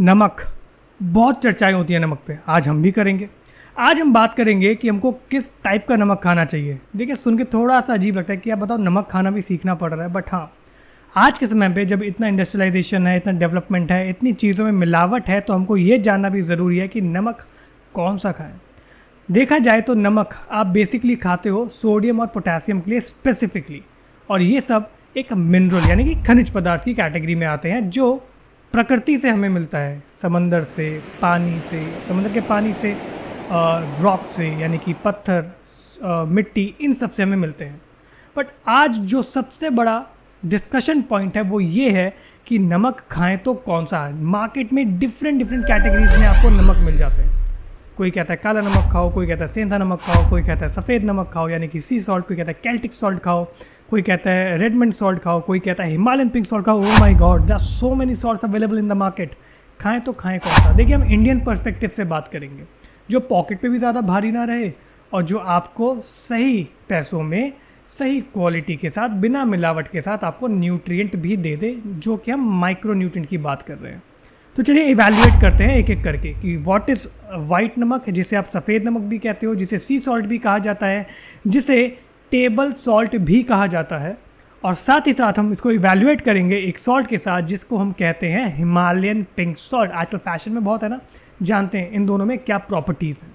नमक, बहुत चर्चाएं होती हैं नमक पे। आज हम भी करेंगे। आज हम बात करेंगे कि हमको किस टाइप का नमक खाना चाहिए। देखिए, सुन के थोड़ा सा अजीब लगता है कि आप बताओ नमक खाना भी सीखना पड़ रहा है, बट हाँ, आज के समय पे जब इतना इंडस्ट्रियलाइजेशन है, इतना डेवलपमेंट है, इतनी चीज़ों में मिलावट है, तो हमको ये जानना भी ज़रूरी है कि नमक कौन सा खाएं। देखा जाए तो नमक आप बेसिकली खाते हो सोडियम और पोटेशियम के लिए स्पेसिफिकली, और ये सब एक मिनरल यानी कि खनिज पदार्थ की कैटेगरी में आते हैं जो प्रकृति से हमें मिलता है। समंदर से, पानी से, समंदर के पानी से, रॉक से यानी कि पत्थर, मिट्टी, इन सब से हमें मिलते हैं। बट आज जो सबसे बड़ा डिस्कशन पॉइंट है वो ये है कि नमक खाएं तो कौन सा। मार्केट में डिफरेंट कैटेगरीज में आपको नमक मिल जाते हैं। कोई कहता है काला नमक खाओ, कोई कहता है सेंधा नमक खाओ, कोई कहता है सफ़ेद नमक खाओ यानी कि सी सॉल्ट, कोई कहता है केल्टिक सॉल्ट खाओ, कोई कहता है रेडमंड सॉल्ट खाओ, कोई कहता है हिमालयन पिंक सॉल्ट खाओ। Oh my god, there are so many salts available in the market. खाएं तो खाएं कौन सा। देखिए, हम इंडियन पर्सपेक्टिव से बात करेंगे, जो पॉकेट पे भी ज़्यादा भारी ना रहे और जो आपको सही पैसों में सही क्वालिटी के साथ, बिना मिलावट के साथ आपको न्यूट्रिएंट भी दे दे, जो कि हम माइक्रो न्यूट्रिएंट की बात कर रहे हैं। तो चलिए इवैल्यूएट करते हैं एक एक करके कि व्हाट इज़ वाइट नमक, जिसे आप सफ़ेद नमक भी कहते हो, जिसे सी सॉल्ट भी कहा जाता है, जिसे टेबल सॉल्ट भी कहा जाता है, और साथ ही साथ हम इसको इवैल्यूएट करेंगे एक सॉल्ट के साथ जिसको हम कहते हैं हिमालयन पिंक सॉल्ट। आजकल फैशन में बहुत है ना, जानते हैं इन दोनों में क्या प्रॉपर्टीज़ हैं।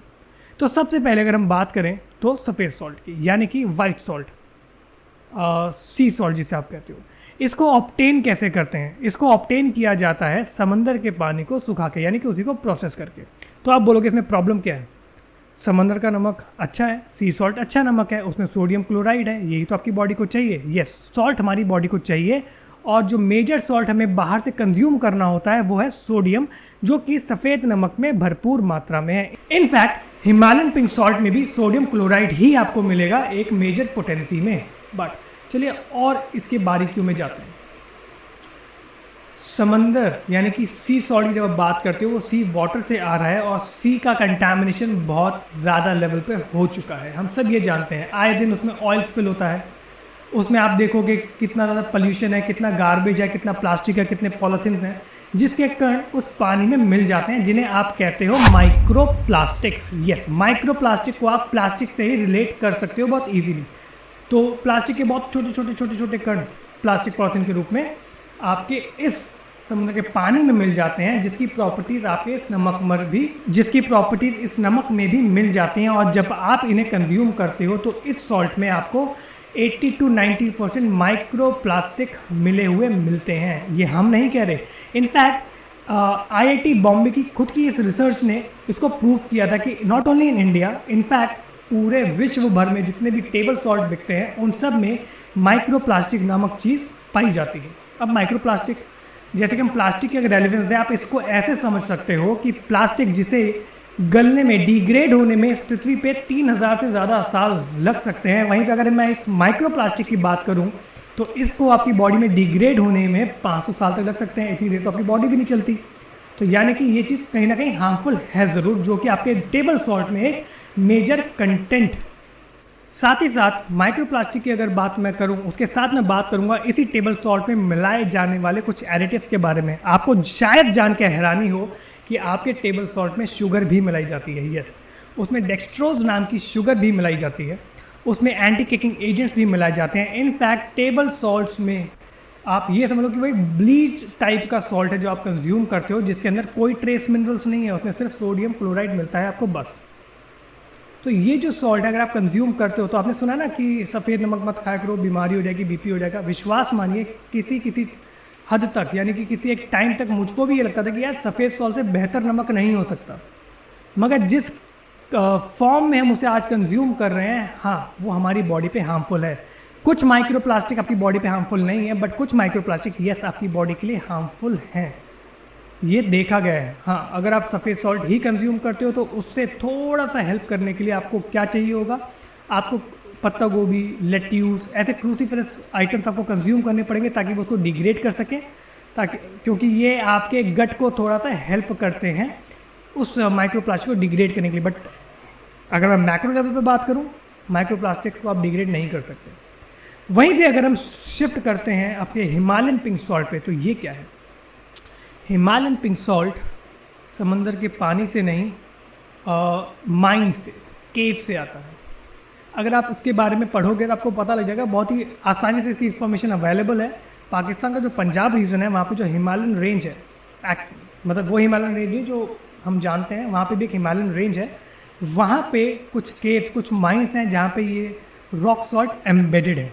तो सबसे पहले अगर हम बात करें तो सफ़ेद सॉल्ट की यानी कि वाइट सॉल्ट, सी सॉल्ट जिसे आप कहते हो, इसको ऑब्टेन कैसे करते हैं? इसको ऑब्टेन किया जाता है समंदर के पानी को सुखा के, यानी कि उसी को प्रोसेस करके। तो आप बोलोगे इसमें प्रॉब्लम क्या है? समंदर का नमक अच्छा है, सी सॉल्ट अच्छा नमक है, उसमें सोडियम क्लोराइड है, यही तो आपकी बॉडी को चाहिए। यस, सॉल्ट हमारी बॉडी को चाहिए, और जो मेजर सॉल्ट हमें बाहर से कंज्यूम करना होता है वो है सोडियम, जो कि सफ़ेद नमक में भरपूर मात्रा में है। इनफैक्ट हिमालयन पिंक सॉल्ट में भी सोडियम क्लोराइड ही आपको मिलेगा एक मेजर पोटेंसी में। बट चलिए और इसके बारीकियों में जाते हैं। समंदर यानी कि सी सॉल्ट की जब आप बात करते हो, वो सी वाटर से आ रहा है और सी का कंटामिनेशन बहुत ज़्यादा लेवल पे हो चुका है। हम सब ये जानते हैं, आए दिन उसमें ऑयल स्पिल होता है, उसमें आप देखोगे कितना ज़्यादा पोल्यूशन है, कितना गार्बेज है, कितना प्लास्टिक है, कितने पॉलीथीन्स हैं, जिसके कण उस पानी में मिल जाते हैं, जिन्हें आप कहते हो micro plastics. Yes, micro plastic को आप प्लास्टिक से ही रिलेट कर सकते हो बहुत ईजीली। तो प्लास्टिक के बहुत छोटे कण प्लास्टिक पॉलीथीन के रूप में आपके इस समुद्र के पानी में मिल जाते हैं, जिसकी प्रॉपर्टीज़ आपके इस नमक में भी मिल जाती हैं। और जब आप इन्हें कंज्यूम करते हो तो इस सॉल्ट में आपको 80 to 90% माइक्रो प्लास्टिक मिले हुए मिलते हैं। ये हम नहीं कह रहे। इनफैक्ट IIT बॉम्बे की खुद की इस रिसर्च ने इसको प्रूव किया था कि not only in India, in fact पूरे विश्व भर में जितने भी टेबल सॉल्ट बिकते हैं उन सब में माइक्रो प्लास्टिक नामक चीज़ पाई जाती है। अब माइक्रो प्लास्टिक, जैसे कि हम प्लास्टिक की अगर रेलिवेंस दें, आप इसको ऐसे समझ सकते हो कि प्लास्टिक जिसे गलने में, डिग्रेड होने में इस पृथ्वी पे 3000 से ज़्यादा साल लग सकते हैं, वहीं पे अगर मैं इस माइक्रो प्लास्टिक की बात करूं तो इसको आपकी बॉडी में डिग्रेड होने में 500 साल तक लग सकते हैं। इतनी देर तो आपकी बॉडी भी नहीं चलती। तो यानी कि ये चीज़ कहीं ना कहीं हार्मफुल है ज़रूर, जो कि आपके टेबल सॉल्ट में एक मेजर कंटेंट। साथ ही साथ माइक्रोप्लास्टिक की अगर बात मैं करूं, उसके साथ मैं बात करूंगा इसी टेबल सॉल्ट में मिलाए जाने वाले कुछ एडिटिव्स के बारे में। आपको शायद जान के हैरानी हो कि आपके टेबल सॉल्ट में शुगर भी मिलाई जाती है। यस, उसमें डेक्सट्रोज नाम की शुगर भी मिलाई जाती है, उसमें एंटी किकिंग एजेंट्स भी मिलाए जाते हैं। इनफैक्ट टेबल सॉल्ट्स में आप ये समझ लो कि वही ब्लीच टाइप का सॉल्ट है जो आप कंज्यूम करते हो, जिसके अंदर कोई ट्रेस मिनरल्स नहीं है, उसमें सिर्फ सोडियम क्लोराइड मिलता है आपको बस। तो ये जो सॉल्ट है अगर आप कंज्यूम करते हो, तो आपने सुना ना कि सफ़ेद नमक मत खाया करो, बीमारी हो जाएगी, बीपी हो जाएगा। विश्वास मानिए किसी हद तक, यानी कि किसी एक टाइम तक मुझको भी ये लगता था कि यार सफ़ेद सॉल्ट से बेहतर नमक नहीं हो सकता, मगर जिस फॉर्म में हम उसे आज कंज्यूम कर रहे हैं, हाँ, वो हमारी बॉडी पे हार्मफुल है। कुछ माइक्रो प्लास्टिक आपकी बॉडी पे हार्मफुल नहीं है, बट कुछ माइक्रो प्लास्टिक यस आपकी बॉडी के लिए हार्मफुल हैं, ये देखा गया है। हाँ, अगर आप सफ़ेद सॉल्ट ही कंज्यूम करते हो तो उससे थोड़ा सा हेल्प करने के लिए आपको क्या चाहिए होगा? आपको पत्ता गोभी, लेट्यूस, ऐसे क्रूसीफेरस आइटम्स आपको कंज्यूम करने पड़ेंगे ताकि वो उसको डिग्रेड कर सके, ताकि क्योंकि ये आपके गट को थोड़ा सा हेल्प करते हैं उस माइक्रो प्लास्टिक को डिग्रेड करने के लिए। बट अगर मैं मैक्रो लेवल पे बात करूँ, माइक्रो प्लास्टिक्स को आप डिग्रेड नहीं कर सकते। वहीं पे अगर हम शिफ्ट करते हैं आपके हिमालयन पिंक सॉल्ट पे, तो ये क्या है? हिमालयन पिंक सॉल्ट समंदर के पानी से नहीं, माइन से, केव से आता है। अगर आप उसके बारे में पढ़ोगे तो आपको पता लग जाएगा, बहुत ही आसानी से इसकी इन्फॉर्मेशन अवेलेबल है। पाकिस्तान का जो पंजाब रीजन है वहाँ पे जो हिमालयन रेंज है, मतलब वो हिमालयन रेंज नहीं जो हम जानते हैं, वहाँ पे भी एक हिमालयन रेंज है। वहाँ पे कुछ केव्स, कुछ माइंस हैं जहाँ पे ये रॉक सॉल्ट एम्बेडेड है।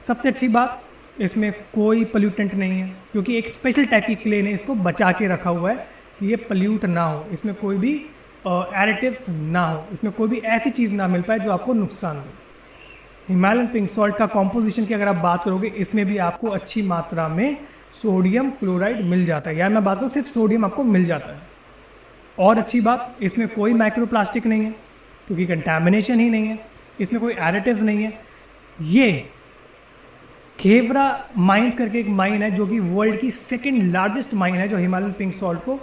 सबसे अच्छी बात, इसमें कोई पोल्यूटेंट नहीं है, क्योंकि एक स्पेशल टाइप की क्ले ने इसको बचा के रखा हुआ है कि ये पोल्यूट ना हो, इसमें कोई भी एडिटिव्स ना हो, इसमें कोई भी ऐसी चीज़ ना मिल पाए जो आपको नुकसान दे। हिमालयन पिंक सॉल्ट का कॉम्पोजिशन की अगर आप बात करोगे, इसमें भी आपको अच्छी मात्रा में सोडियम क्लोराइड मिल जाता है। यार मैं बात करूँ, सिर्फ सोडियम आपको मिल जाता है। और अच्छी बात, इसमें कोई माइक्रोप्लास्टिक नहीं है, क्योंकि कंटैमिनेशन ही नहीं है, इसमें कोई एडिटिव्स नहीं है। ये खेवरा माइंस करके एक माइन है जो कि वर्ल्ड की सेकंड लार्जेस्ट माइन है, जो हिमालयन पिंक सॉल्ट को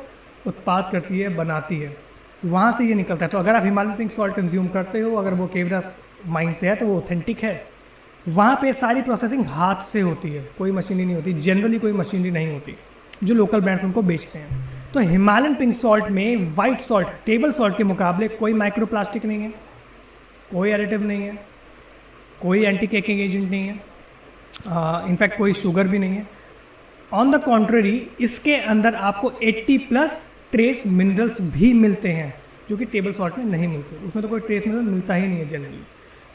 उत्पाद करती है, बनाती है, वहाँ से ये निकलता है। तो अगर आप हिमालयन पिंक सॉल्ट कंज्यूम करते हो, अगर वो केवरा माइन से है तो वो ऑथेंटिक है। वहाँ पे सारी प्रोसेसिंग हाथ से होती है, कोई मशीनरी नहीं होती, जनरली कोई मशीनरी नहीं होती, जो लोकल ब्रांड्स उनको बेचते हैं। तो हिमालयन पिंक सॉल्ट में वाइट सॉल्ट, टेबल सॉल्ट के मुकाबले कोई माइक्रोप्लास्टिक नहीं है, कोई एडिटिव नहीं है, कोई एंटी केकिंग एजेंट नहीं है, इनफैक्ट कोई शुगर भी नहीं है। ऑन द कॉन्ट्ररी, इसके अंदर आपको 80+ ट्रेस मिनरल्स भी मिलते हैं, जो कि टेबल सॉल्ट में नहीं मिलते। उसमें तो कोई ट्रेस मिनरल मिलता ही नहीं है जनरली।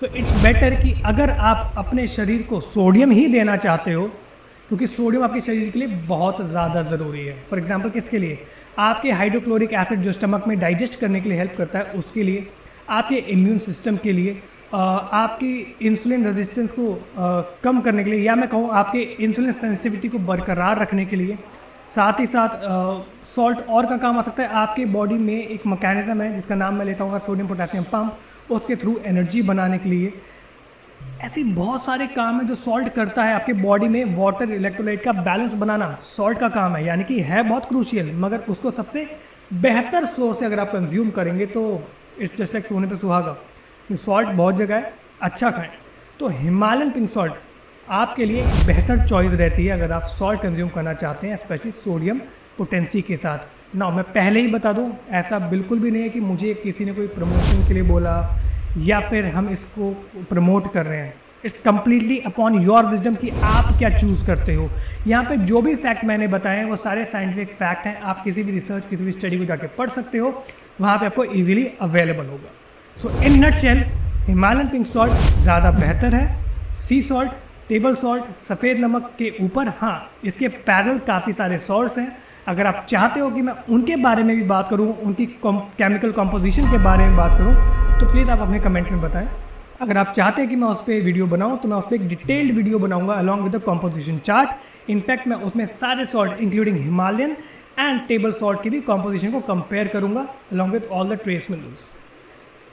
सो इट्स बेटर कि अगर आप अपने शरीर को सोडियम ही देना चाहते हो, क्योंकि सोडियम आपके शरीर के लिए बहुत ज़्यादा ज़रूरी है। फॉर एग्जांपल किसके लिए? आपके हाइड्रोक्लोरिक एसिड जो स्टमक में डाइजेस्ट करने के लिए हेल्प करता है, उसके लिए, आपके इम्यून सिस्टम के लिए, आपकी इंसुलिन रेजिस्टेंस को कम करने के लिए, या मैं कहूँ आपके इंसुलिन सेंसिटिविटी को बरकरार रखने के लिए। साथ ही साथ सॉल्ट और का काम आ सकता है, आपके बॉडी में एक मैकेनिज्म है जिसका नाम मैं लेता हूँ सोडियम पोटेशियम पंप, उसके थ्रू एनर्जी बनाने के लिए। ऐसी बहुत सारे काम है जो सॉल्ट करता है। आपके बॉडी में वाटर इलेक्ट्रोलाइट का बैलेंस बनाना सॉल्ट का काम है, यानी कि है बहुत क्रूशियल, मगर उसको सबसे बेहतर सोर्स से अगर आप कंज्यूम करेंगे तो इट्स जस्ट लाइक सोने पे सुहागा। ये सॉल्ट बहुत जगह है, अच्छा खाएं। तो हिमालयन पिंक सॉल्ट आपके लिए बेहतर चॉइस रहती है अगर आप सॉल्ट कंज्यूम करना चाहते हैं, स्पेशली सोडियम पोटेंसी के साथ। ना मैं पहले ही बता दूं, ऐसा बिल्कुल भी नहीं है कि मुझे किसी ने कोई प्रमोशन के लिए बोला या फिर हम इसको प्रमोट कर रहे हैं। It's completely upon your wisdom कि आप क्या चूज़ करते हो। यहाँ पे जो भी फैक्ट मैंने बताए हैं वो सारे साइंटिफिक फैक्ट हैं। आप किसी भी रिसर्च, किसी भी स्टडी को जाके पढ़ सकते हो, वहाँ पे आपको ईजिली अवेलेबल होगा। So in nutshell, Himalayan pink salt ज़्यादा बेहतर है सी सॉल्ट, टेबल सॉल्ट, सफ़ेद नमक के ऊपर। हाँ, इसके पैरेलल काफ़ी सारे सॉल्ट्स हैं। अगर आप चाहते हो कि मैं उनके बारे में भी बात करूँ, उनकी केमिकल कॉम्पोजिशन के बारे में बात करूँ, तो प्लीज़ आप अपने कमेंट में बताएं। अगर आप चाहते हैं कि मैं उस पर वीडियो बनाऊँ तो मैं उस पर एक डिटेल्ड वीडियो बनाऊँगा along with the composition chart. In fact मैं उसमें सारे salt including Himalayan and table salt की भी कॉम्पोजिशन को कंपेयर करूँगा along with all the trace minerals.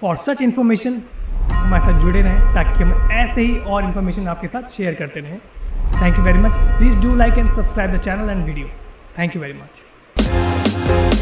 For such information हमारे साथ जुड़े रहें, ताकि हम ऐसे ही और इन्फॉर्मेशन आपके साथ शेयर करते रहें। Thank you very much. Please do like and subscribe the channel and video. Thank you very much.